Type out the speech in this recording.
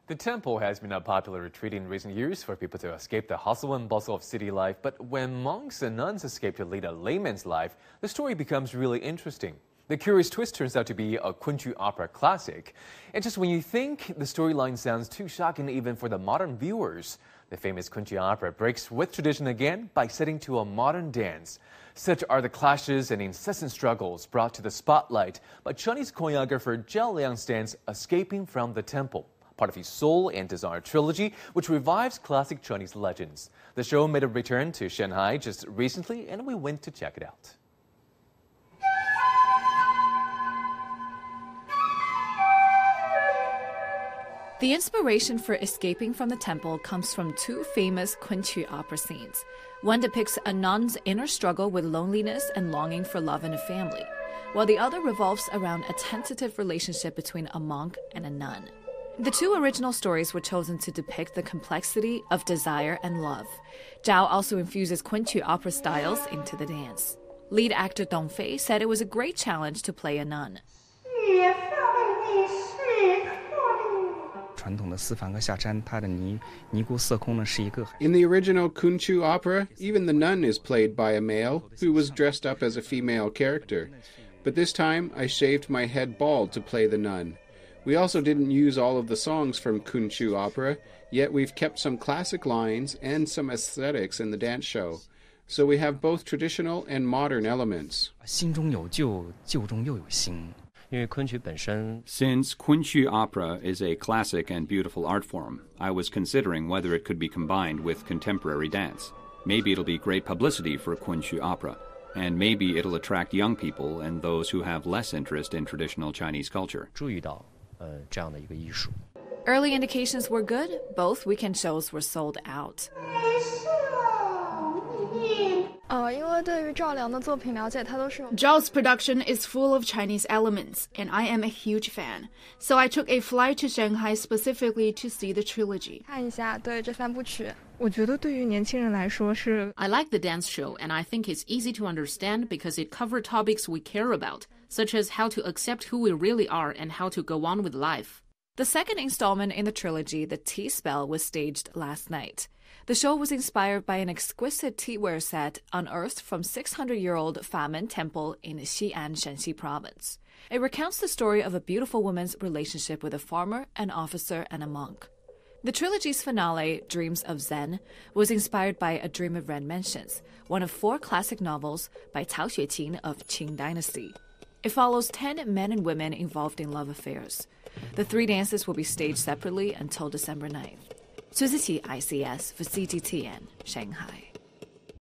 The temple has been a popular retreat in recent years for people to escape the hustle and bustle of city life. But when monks and nuns escape to lead a layman's life, the story becomes really interesting. The curious twist turns out to be a Kunqu opera classic. And just when you think the storyline sounds too shocking even for the modern viewers, the famous Kunqu opera breaks with tradition again by setting to a modern dance. Such are the clashes and incessant struggles brought to the spotlight by Chinese choreographer Zhao Liang's dance Escaping from the Temple, part of his Soul and Desire trilogy, which revives classic Chinese legends. The show made a return to Shanghai just recently, and we went to check it out. The inspiration for Escaping from the Temple comes from two famous Kunqu opera scenes. One depicts a nun's inner struggle with loneliness and longing for love in a family, while the other revolves around a tentative relationship between a monk and a nun. The two original stories were chosen to depict the complexity of desire and love. Zhao also infuses Kunqu opera styles into the dance. Lead actor Dong Fei said it was a great challenge to play a nun. In the original Kunqu opera, even the nun is played by a male who was dressed up as a female character. But this time, I shaved my head bald to play the nun. We also didn't use all of the songs from Kunqu opera, yet we've kept some classic lines and some aesthetics in the dance show. So we have both traditional and modern elements. Since Kunqu opera is a classic and beautiful art form, I was considering whether it could be combined with contemporary dance. Maybe it'll be great publicity for Kunqu opera, and maybe it'll attract young people and those who have less interest in traditional Chinese culture. Early indications were good. Both weekend shows were sold out. Zhao's production is full of Chinese elements, and I am a huge fan. So I took a flight to Shanghai specifically to see the trilogy. I like the dance show, and I think it's easy to understand because it covers topics we care about, such as how to accept who we really are and how to go on with life. The second installment in the trilogy, The Tea Spell, was staged last night. The show was inspired by an exquisite teaware set unearthed from 600-year-old Famen Temple in Xi'an, Shanxi province. It recounts the story of a beautiful woman's relationship with a farmer, an officer, and a monk. The trilogy's finale, Dreams of Zen, was inspired by A Dream of Ren Mentions, one of 4 classic novels by Cao Xueqin of Qing Dynasty. It follows 10 men and women involved in love affairs. The 3 dances will be staged separately until December 9th. Su Ziqi, ICS, for CGTN, Shanghai.